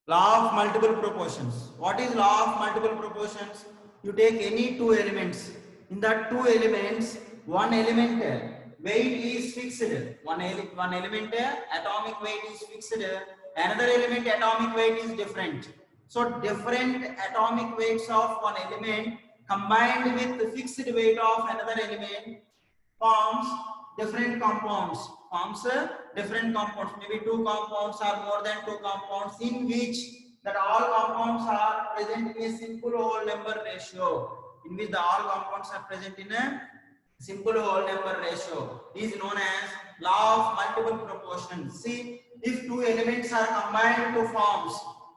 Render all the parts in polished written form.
Law of multiple proportions. What is law of multiple proportions? You take any two elements. In that two elements, one element weight is fixed. One element atomic weight is fixed. Another element atomic weight is different. So different atomic weights of one element combined with the fixed weight of another element forms different compounds. Different compounds. Maybe two compounds or more than two compounds, in which that all compounds are present in a simple whole number ratio. In which the all compounds are present in a simple whole number ratio is known as law of multiple proportions. See, if two elements are combined to forms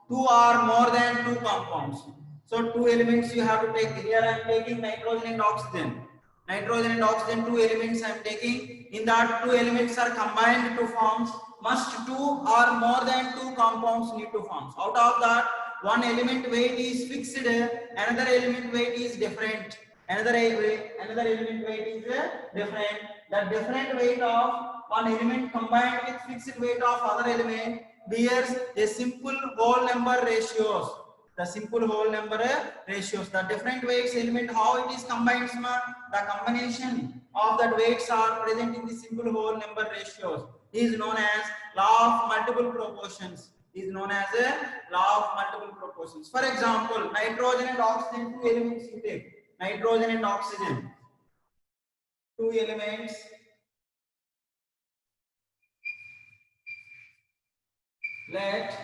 two or more than two compounds. So two elements you have to take. Here I am taking nitrogen and oxygen. Nitrogen and oxygen, two elements I am taking. In that two elements are combined to forms, must two or more than two compounds need to form. Out of that, one element weight is fixed, another element weight is different. Another element weight is different. The different weight of one element combined with fixed weight of other element bears a simple whole number ratios. The simple whole number ratios. The different weights element, how it is combined, the combination of that weights are present in the simple whole number ratios is known as law of multiple proportions. Is known as a law of multiple proportions. For example, nitrogen and oxygen, two elements you take. Nitrogen and oxygen, two elements. Let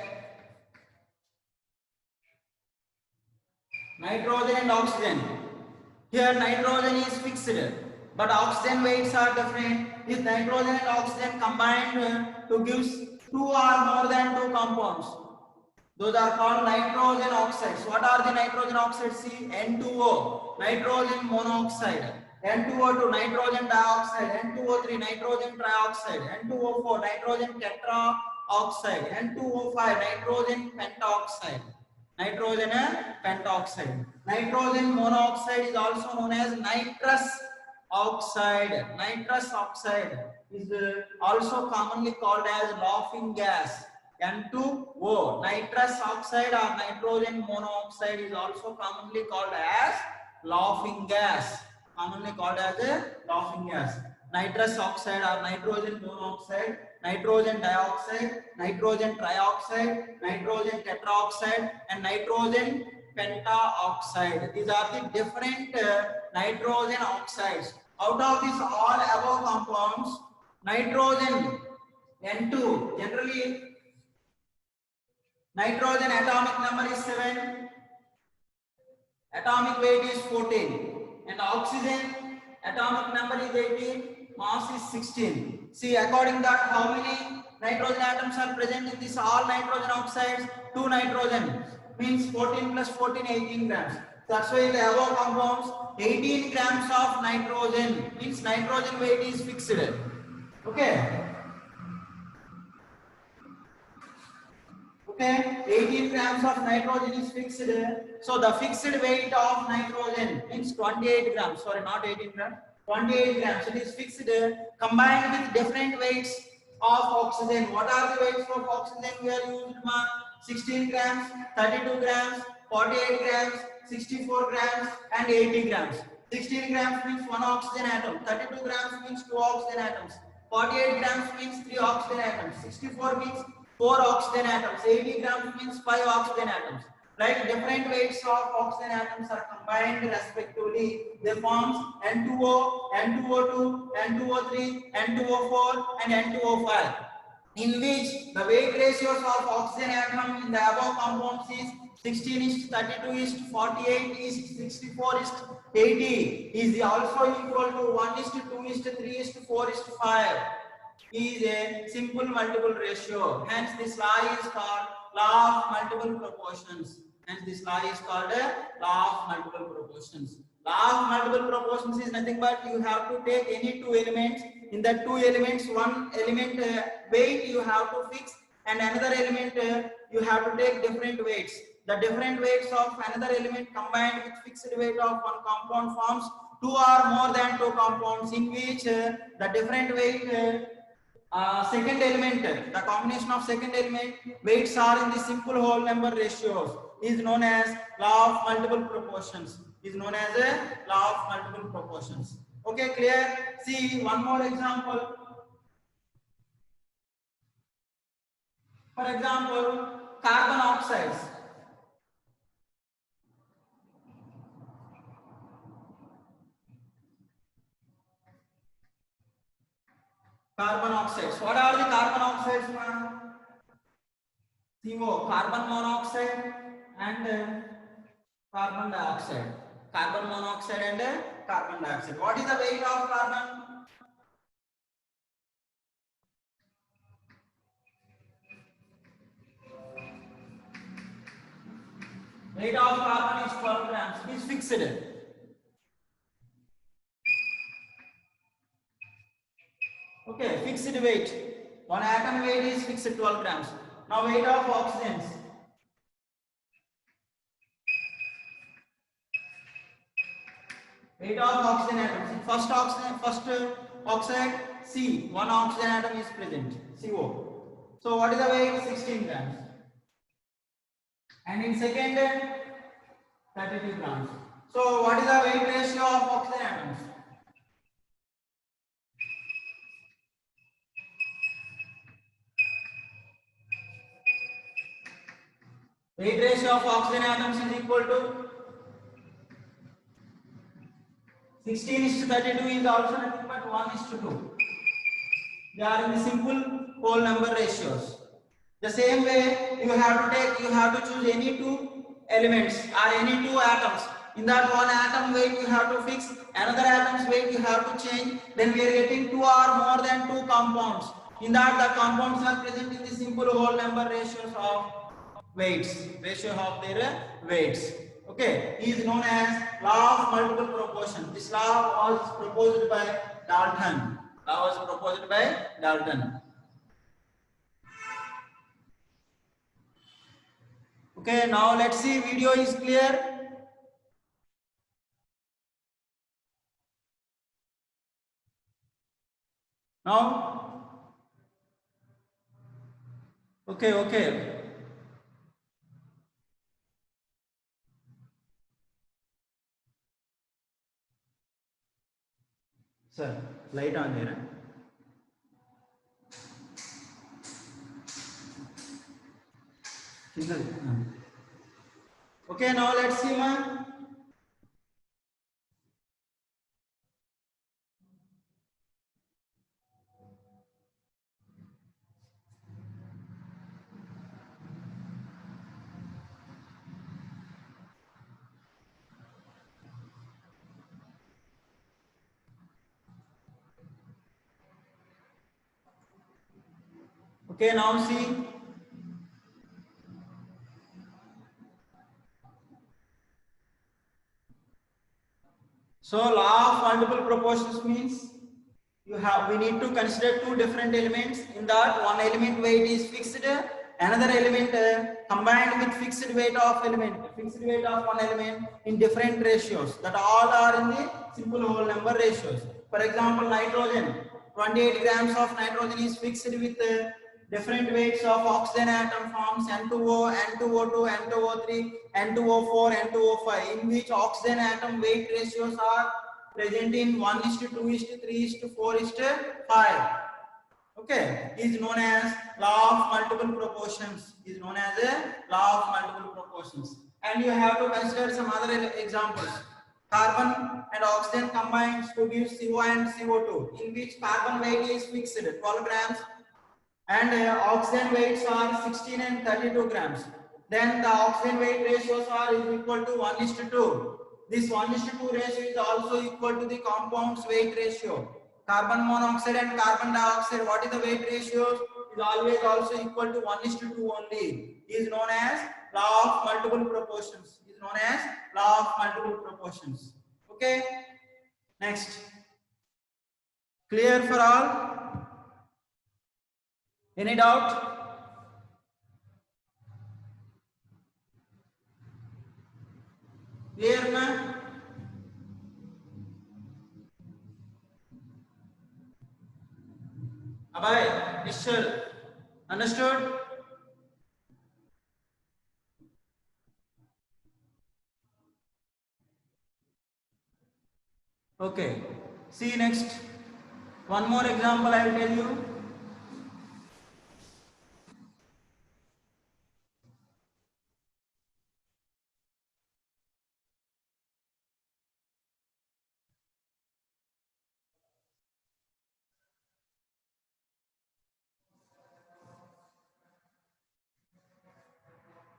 nitrogen and oxygen. Here nitrogen is fixed, but oxygen weights are different. If nitrogen and oxygen combined to give two or more than two compounds, those are called nitrogen oxides. What are the nitrogen oxides? See, N2O, nitrogen monoxide, N2O2, nitrogen dioxide, N2O3, nitrogen trioxide, N2O4, nitrogen tetraoxide, N2O5, nitrogen pentoxide. Nitrogen pentoxide. Nitrogen monoxide is also known as nitrous oxide. Nitrous oxide is also commonly called as laughing gas. N2O, nitrous oxide or nitrogen monoxide is also commonly called as laughing gas. Commonly called as a laughing gas. Nitrous oxide or nitrogen monoxide, nitrogen dioxide, nitrogen trioxide, nitrogen tetraoxide, and nitrogen pentaoxide. These are the different nitrogen oxides. Out of these all above compounds, nitrogen N2, generally nitrogen atomic number is 7, atomic weight is 14, and oxygen atomic number is 18, mass is 16. See, according to that, how many nitrogen atoms are present in this all nitrogen oxides? 2 nitrogen means 14 plus 14, 18 grams. That's why in the above compounds, 18 grams of nitrogen means nitrogen weight is fixed. Okay. Okay, 18 grams of nitrogen is fixed. So the fixed weight of nitrogen means 28 grams. Sorry, not 18 grams. 28 grams. It is fixed. Combined with different weights of oxygen. What are the weights of oxygen we are using? 16 grams, 32 grams, 48 grams, 64 grams, and 80 grams. 16 grams means 1 oxygen atom. 32 grams means 2 oxygen atoms. 48 grams means 3 oxygen atoms. 64 means 4 oxygen atoms. 80 grams means 5 oxygen atoms. Like different weights of oxygen atoms are combined respectively. They forms N2O, N2O2, N2O3, N2O4, and N2O5. In which the weight ratios of oxygen atom in the above compounds is 16:32:48:64:80 is also equal to 1:2:3:4:5 is a simple multiple ratio. Hence this law is called law of multiple proportions. Hence this law is called a law of multiple proportions. Law of multiple proportions is nothing but you have to take any two elements. In the two elements, one element weight you have to fix, and another element you have to take different weights. The different weights of another element combined with fixed weight of one compound forms two or more than two compounds, in which the different weight second element, the combination of second element weights are in the simple whole number ratios is known as law of multiple proportions. Is known as a law of multiple proportions. Okay, clear? See one more example. For example, carbon oxides. Carbon oxides. What are the carbon oxides, man? CO, carbon monoxide and carbon dioxide. Carbon monoxide and carbon dioxide. What is the weight of carbon? Weight of carbon is 12 grams. It is fixed. Okay, fixed weight. One atom weight is fixed 12 grams. Now weight of oxygens. Weight of oxygen atoms. First oxide C. One oxygen atom is present. CO. So what is the weight? 16 grams. And in second 32 grams. So what is the weight ratio of oxygen atoms? Weight ratio of oxygen atoms is equal to 16:32 is also nothing but 1:2. They are in the simple whole number ratios. The same way you have to choose any two elements or any two atoms. In that one atom weight you have to fix, another atom's weight you have to change. Then we are getting two or more than two compounds. In that the compounds are present in the simple whole number ratios of weights, ratio of their weights. Okay, is known as law of multiple proportion. This law was proposed by Dalton. Okay, now let's see. Video is clear. Now, okay. Sir, light on there. Okay, now let's see, man. Okay, now see. So law of multiple proportions means we need to consider two different elements. In that one element weight is fixed, another element combined with fixed weight of one element in different ratios, that all are in the simple whole number ratios. For example, nitrogen, 28 grams of nitrogen is fixed with different weights of oxygen atom forms N2O, N2O2, N2O3, N2O4, N2O5, in which oxygen atom weight ratios are present in 1:2:3:4:5. Okay, is known as law of multiple proportions. And you have to consider some other examples. Carbon and oxygen combined to give CO and CO2, in which carbon weight is fixed 12 grams and oxygen weights are 16 and 32 grams. Then the oxygen weight ratios are equal to 1:2. This 1:2 ratio is also equal to the compounds weight ratio. Carbon monoxide and carbon dioxide, what is the weight ratios? Is always also equal to 1:2 only. Is known as law of multiple proportions. Okay. Next. Clear for all? Any doubt? Clear, man? Abhay. mixture. Understood? Okay. See next. One more example I will tell you.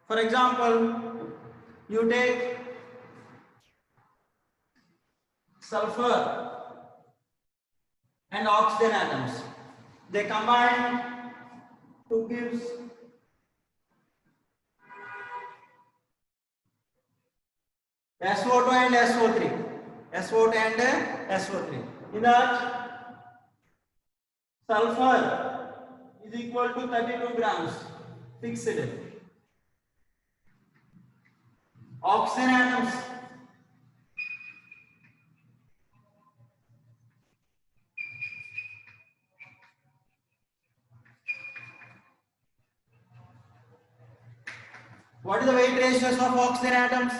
For example, you take sulfur and oxygen atoms. They combine to give SO2 and SO3. SO2 and SO3. In that, sulfur is equal to 32 grams fixed. Oxygen atoms what is the weight ratios of oxygen atoms?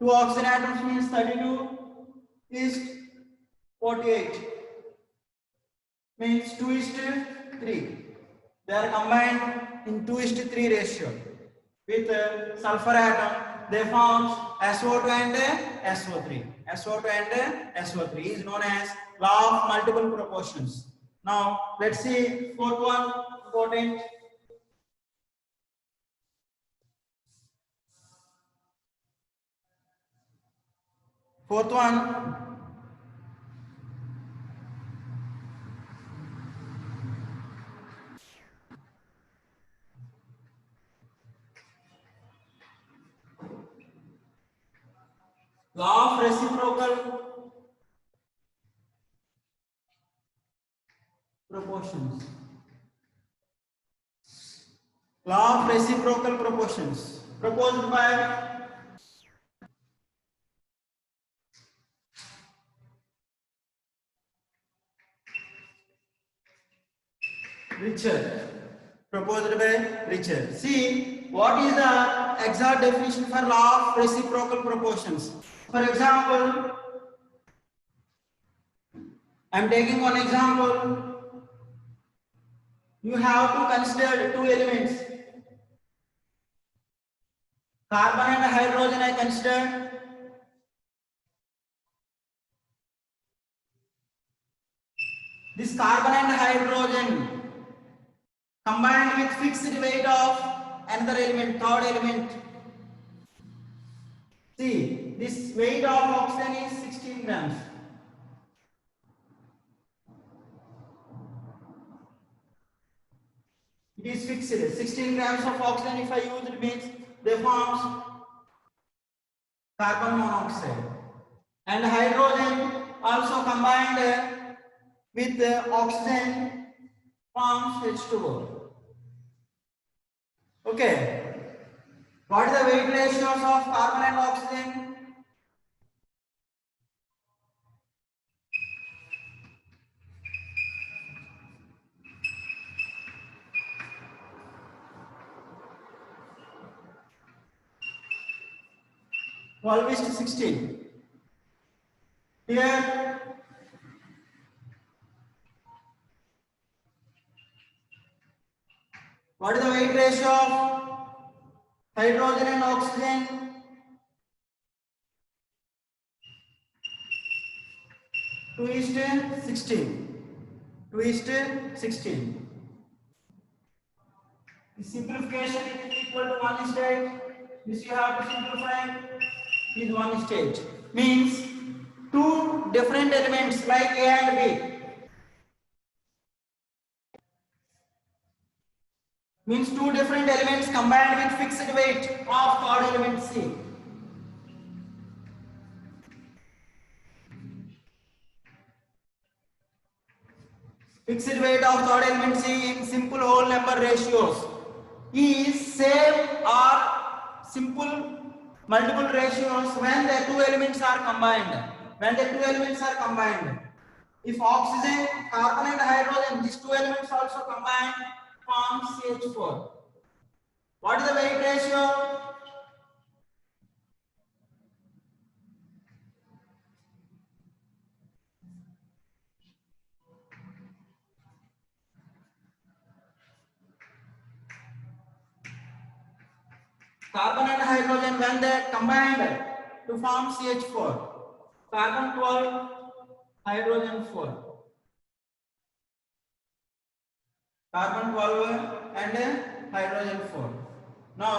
Two oxygen atoms means 32 is 48 means 2:3. They are combined in 2:3 ratio with sulfur atom. They form SO2 and SO3. SO2 and SO3 is known as law of multiple proportions. Now let's see fourth one important. Fourth one, law of reciprocal proportions. Law of reciprocal proportions proposed by Richard. Proposed by Richard. See, what is the exact definition for law of reciprocal proportions? For example, I am taking one example. You have to consider two elements. Carbon and hydrogen I consider. This carbon and hydrogen combined with fixed weight of another element, third element. See, this weight of oxygen is 16 grams. It is fixed. 16 grams of oxygen if I use it means they forms carbon monoxide. And hydrogen also combined with oxygen forms H2O. Okay. What is the weight ratios of carbon and oxygen? Well, 16. Here, what is the weight ratio of hydrogen and oxygen? 2:16. 2:16. The simplification is equal to one state. This you have to simplify is one state. Means two different elements like A and B. Means two different elements combined with fixed weight of third element C. Fixed weight of third element C in simple whole number ratios is same or simple multiple ratios when the two elements are combined. When the two elements are combined. If oxygen, carbon and hydrogen, these two elements also combine, form CH4. What is the weight ratio? Carbon and hydrogen, when they combined to form CH4, carbon 12, hydrogen 4. Carbon 12 and hydrogen 4. Now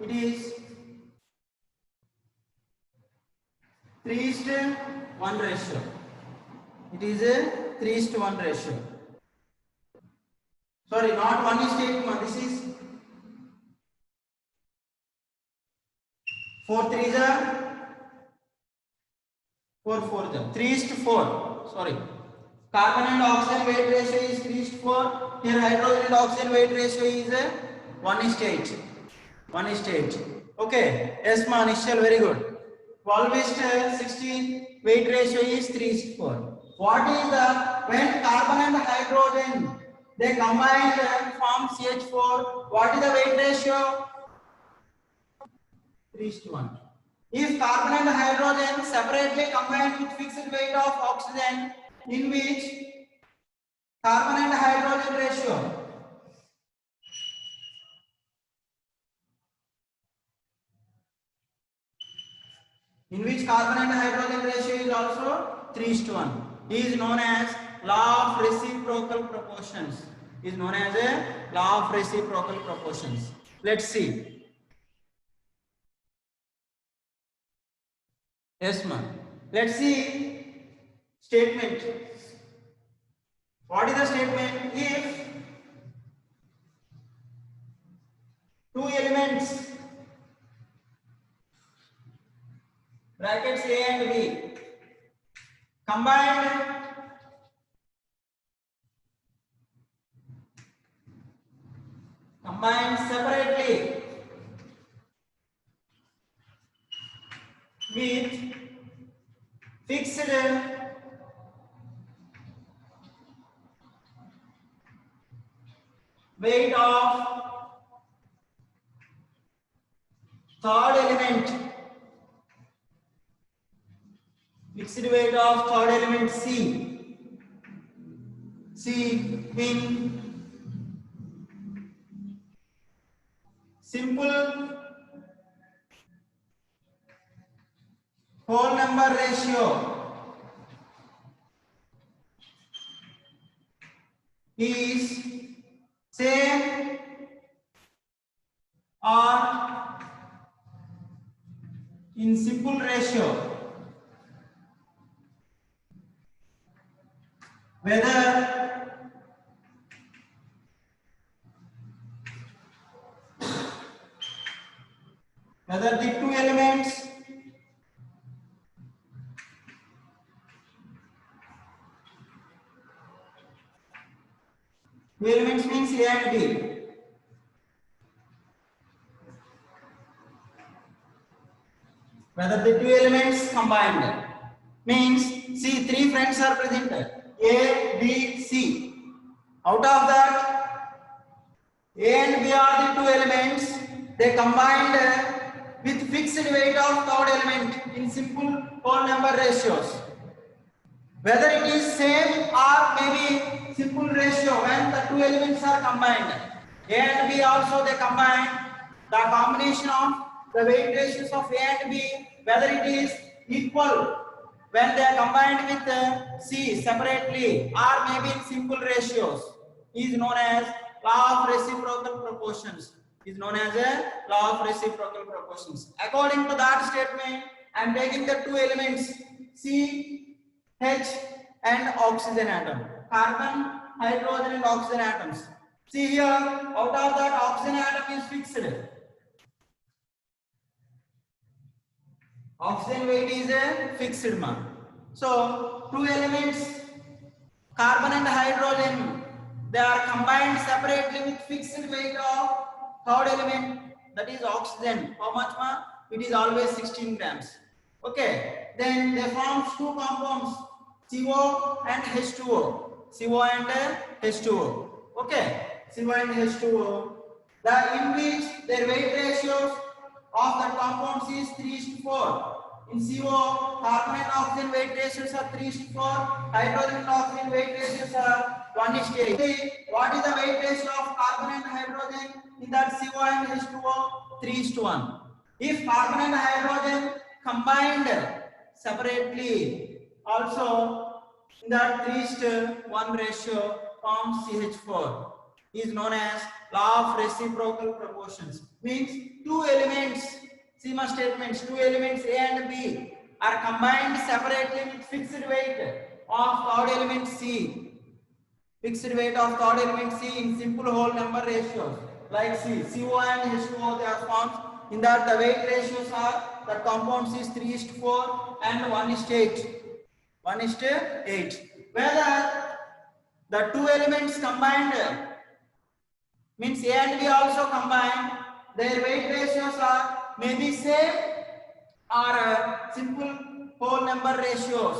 it is 3:1 ratio. It is a 3:1 ratio. Sorry, not 1:8. This is 4 3 4 4 3:4. Sorry. Carbon and oxygen weight ratio is 3:4. Here hydrogen and oxygen weight ratio is 1:8. 1:8. Okay. Yes, ma, Nishal, very good. 12:16. Weight ratio is 3:4. What is the, when carbon and hydrogen they combine and form CH4? What is the weight ratio? 3:1. If carbon and hydrogen separately combined with fixed weight of oxygen, in which carbon and hydrogen ratio? In which carbon and hydrogen ratio is also 3:1. Is known as law of reciprocal proportions. Is known as a law of reciprocal proportions. Let's see. Yes, ma'am. Let's see statement. What is the statement? If two elements, brackets A and B, combined separately with fixed weight of third element, fixed weight of third element C in simple whole number ratio is same or in simple ratio, whether the two elements means A and B, whether the two elements combined, means see, three friends are present, A, B, C. Out of that, A and B are the two elements, they combined with fixed weight of third element in simple whole number ratios. Whether it is same or maybe simple ratio, when the two elements are combined, A and B also they combine, the combination of the weight ratios of A and B, whether it is equal when they are combined with C separately or maybe in simple ratios, is known as law of reciprocal proportions. Is known as a law of reciprocal proportions. According to that statement, I am taking the two elements C, H and oxygen atom, carbon, hydrogen and oxygen atoms. See here, out of that oxygen atom is fixed. Oxygen weight is a fixed mark. So two elements, carbon and hydrogen, they are combined separately with fixed weight of third element, that is oxygen. How much, ma? It is always 16 grams. Okay. Then they form two compounds CO and H2O. CO and H2O. Okay, CO and H2O. The in which their weight ratios of the compounds is 3:4. In CO, carbon and oxygen weight ratios are 3:4. Hydrogen and oxygen weight ratios are 1:8. What is the weight ratio of carbon and hydrogen in that CO and H2O? 3:1. If carbon and hydrogen combined separately, also in that 3:1 ratio forms CH4, is known as law of reciprocal proportions. Means two elements, SEMA statements, two elements A and B are combined separately with fixed weight of third element C. Fixed weight of third element C in simple whole number ratios like C, CO and H2O, they are formed. In that the weight ratios are, the compounds is 3:4 and 1:8. 1:8. Whether the two elements combined means A and B also combined, their weight ratios are maybe same or simple whole number ratios.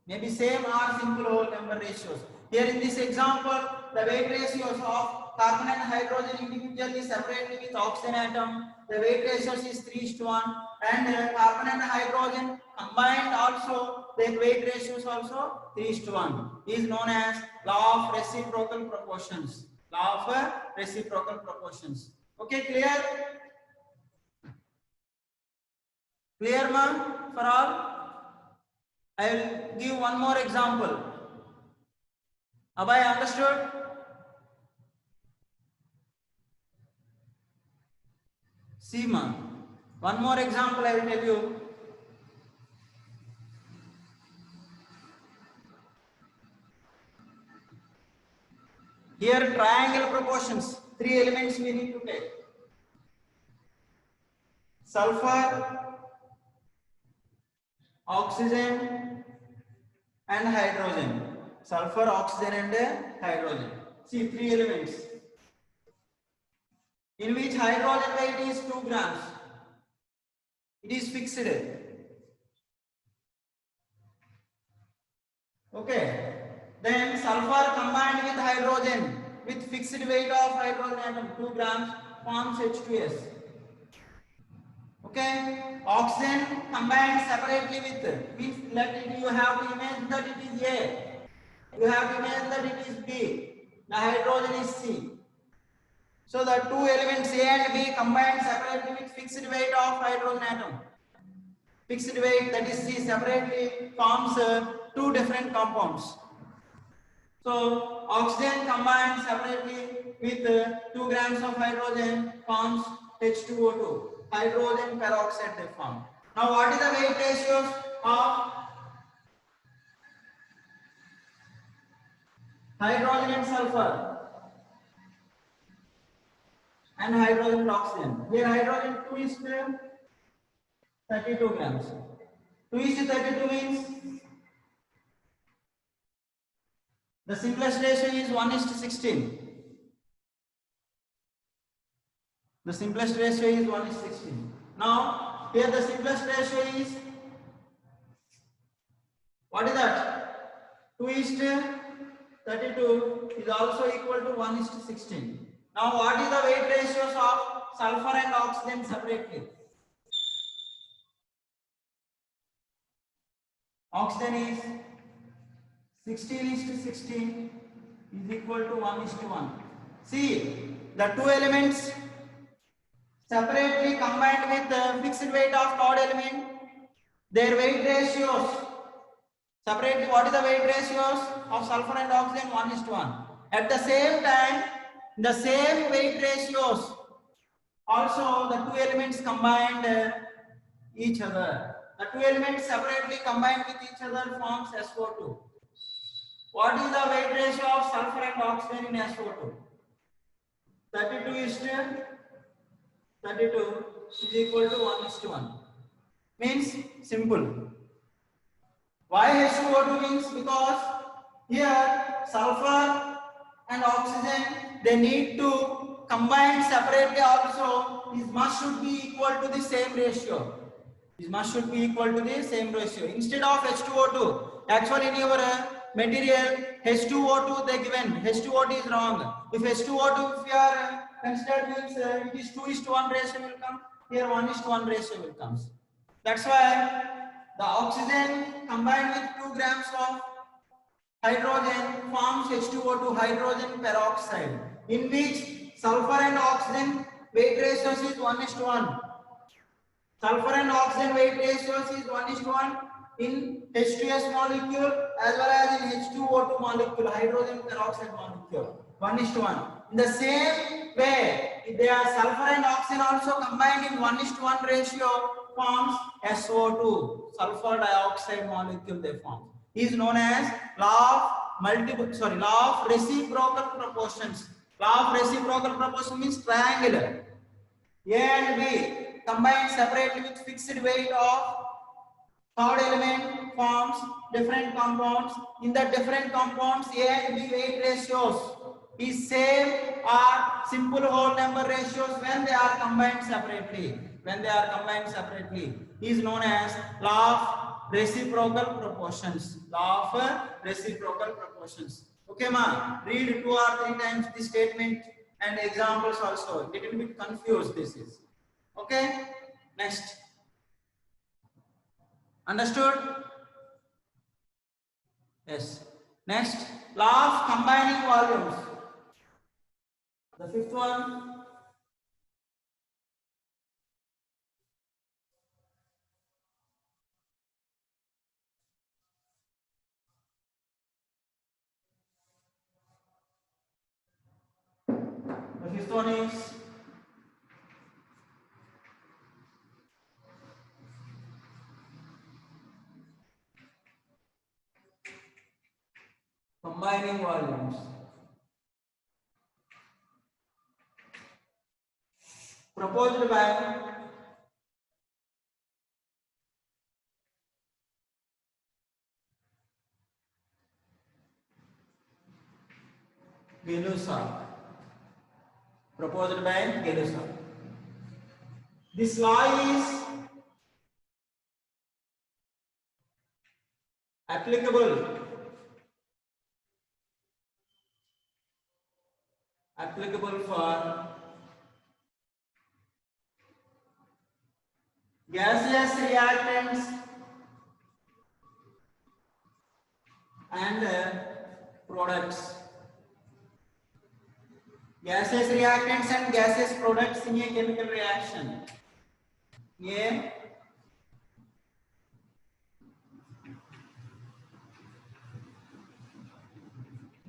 Maybe same or simple whole number ratios. Here in this example, the weight ratios of carbon and hydrogen individually separately with oxygen atom, the weight ratios is 3:1, and carbon and hydrogen combined also, their weight ratios also 3:1, is known as law of reciprocal proportions. Law of reciprocal proportions. Okay, clear? Clear, ma'am, for all? I will give one more example. Have I understood? See, ma'am. One more example I will tell you. Here triangle proportions, three elements we need to take. Sulfur, oxygen and hydrogen. Sulfur, oxygen and hydrogen. See, three elements. In which hydrogen weight is 2 grams. It is fixed. Okay. Then sulfur combined with hydrogen with fixed weight of hydrogen atom 2 grams forms H2S. Okay. Oxygen combined separately with, means let it, you have to imagine that it is A. You have to imagine that it is B. The hydrogen is C. So the two elements A and B combined separately with fixed weight of hydrogen atom. Fixed weight, that is C, separately forms two different compounds. So oxygen combined separately with 2 grams of hydrogen forms H2O2. Hydrogen peroxide they form. Now what is the weight ratios of hydrogen and sulfur and hydrogen and oxygen? Here hydrogen 2 is to 32 grams. 2 is to 32 means the simplest ratio is 1:16. The simplest ratio is 1:16. Now, here the simplest ratio is, what is that? 2:32 is also equal to 1:16. Now, what is the weight ratios of sulfur and oxygen separately? Oxygen is 16:16 is equal to 1:1. See, the two elements separately combined with the fixed weight of third element, their weight ratios separately, what is the weight ratios of sulfur and oxygen? 1:1. At the same time, the same weight ratios also the two elements combined each other. The two elements separately combined with each other forms SO2. What is the weight ratio of sulfur and oxygen in SO2? 32 is to 32 is equal to 1:1. Means simple. Why H2O2 means? Because here sulfur and oxygen, they need to combine separately also. This must should be equal to the same ratio. This mass should be equal to the same ratio. Instead of H2O2, actually in your material H2O2 they given. H2O2 is wrong. If H2O2 if you are considered means it is 2:1 ratio will come. Here 1:1 ratio will come. That's why the oxygen combined with 2 grams of hydrogen forms H2O2 hydrogen peroxide, in which sulfur and oxygen weight ratios is 1:1. Sulfur and oxygen weight ratios is 1:1 in H2S molecule as well as in H2O2 molecule, hydrogen peroxide molecule, 1:1. In the same way, if they are sulfur and oxygen also combined in 1:1 ratio forms SO2, sulfur dioxide molecule they form. Is known as law of reciprocal proportions. Law of reciprocal proportion means triangular. A and B combined separately with fixed weight of third element forms different compounds. In the different compounds, A and B weight ratios is same or simple whole number ratios when they are combined separately. When they are combined separately is known as law of reciprocal proportions. Law of reciprocal proportions. Okay, ma. Read 2 or 3 times this statement and examples also. Little bit confused this is. Okay. Next. Understood? Yes. Next, law of combining volumes. The fifth one. The fifth one is combining volumes. Proposed by Gay-Lussac. Proposed by Gay-Lussac. This law is applicable for gaseous reactants and products. Gaseous reactants and gaseous products in a chemical reaction. Yeah.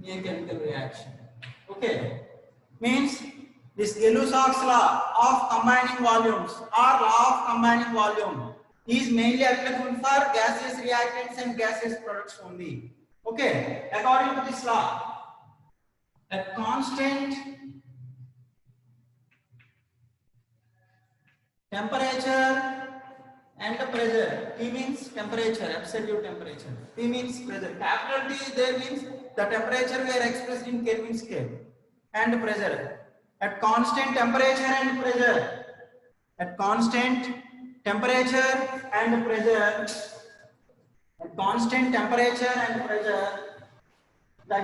In a chemical reaction. Okay. Means this Gay-Lussac's law of combining volumes or law of combining volume is mainly applicable for gaseous reactants and gaseous products only. Okay. According to this law, at constant temperature and pressure. T means temperature, absolute temperature. P means pressure. Capital T there means the temperature we are expressed in Kelvin scale. And pressure. At constant temperature and pressure. At constant temperature and pressure. At constant temperature and pressure. The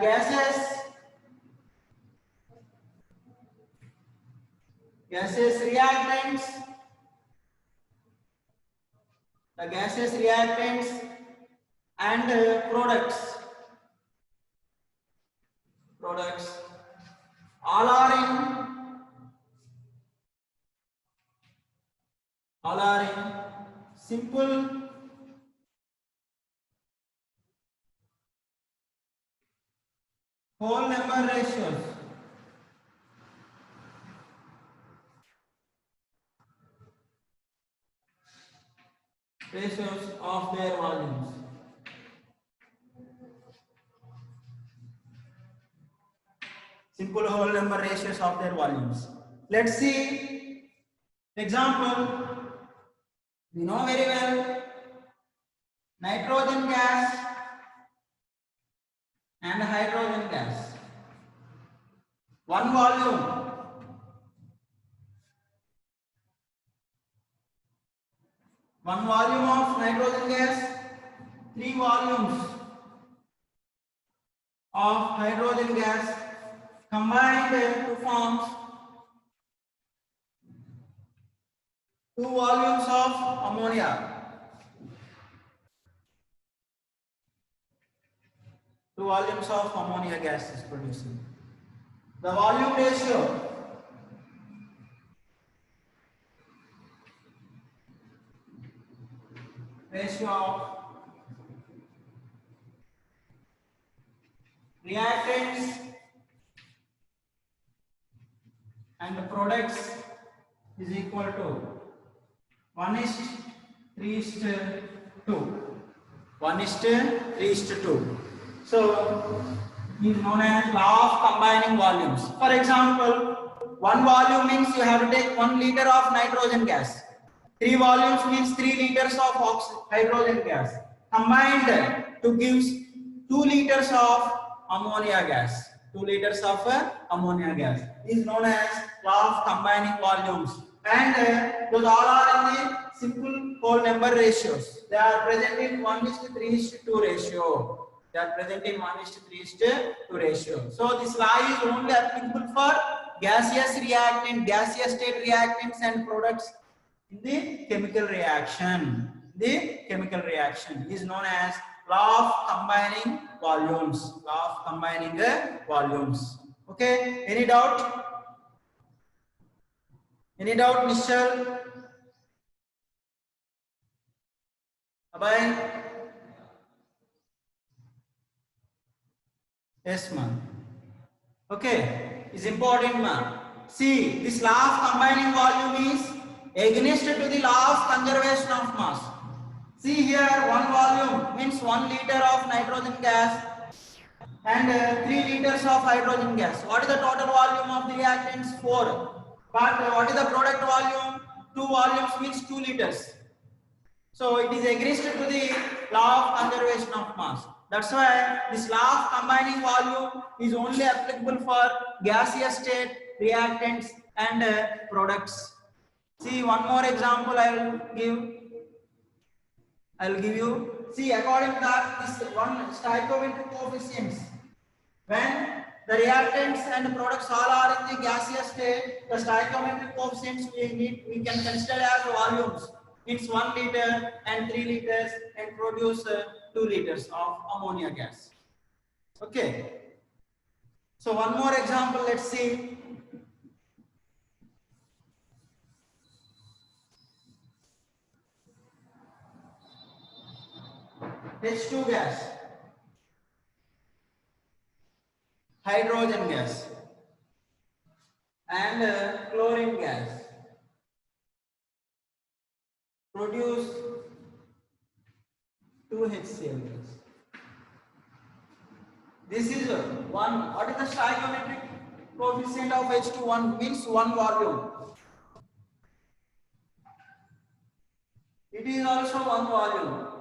gaseous reactants. The gaseous reactants and products all are in simple whole number ratios. Of their volumes. Simple whole number ratios of their volumes. Let's see example. We know very well nitrogen gas and hydrogen gas. One volume. 1 volume of nitrogen gas, 3 volumes of hydrogen gas combined to form 2 volumes of ammonia. 2 volumes of ammonia gas is producing. The volume ratio of reactants and the products is equal to 1:3:2. 1:3:2. So it is known as law of combining volumes. For example, 1 volume means you have to take 1 liter of nitrogen gas. 3 volumes means 3 liters of hydrogen gas. Combined to gives 2 liters of ammonia gas. 2 liters of ammonia gas. This is known as law of combining volumes. And those all are in the simple whole number ratios. They are present in 1:3:2 ratio. They are present in 1:3:2 ratio. So this law is only applicable for gaseous reactant, gaseous state reactants and products in the chemical reaction. The chemical reaction is known as law of combining volumes. Law of combining volumes. Okay. Any doubt? Any doubt, Michelle? Abhay? Yes, ma'am. Okay, it's important, ma'am. See, this law of combining volume is against to the law of conservation of mass. See here, 1 volume means 1 liter of nitrogen gas and 3 liters of hydrogen gas. What is the total volume of the reactants? 4. But what is the product volume? 2 volumes means 2 liters. So it is against to the law of conservation of mass. That's why this law of combining volume is only applicable for gaseous state reactants and products. See, one more example I will give you. See, according to that, this one stoichiometric coefficients. When the reactants and products all are in the gaseous state, the stoichiometric coefficients we can consider as volumes. It's 1 liter and 3 liters and produce 2 liters of ammonia gas. Okay. So one more example, let's see. H2 gas, hydrogen gas and chlorine gas produce 2 HCl gas. This is one. What is the stoichiometric coefficient of H2? 1 means 1 volume. It is also 1 volume.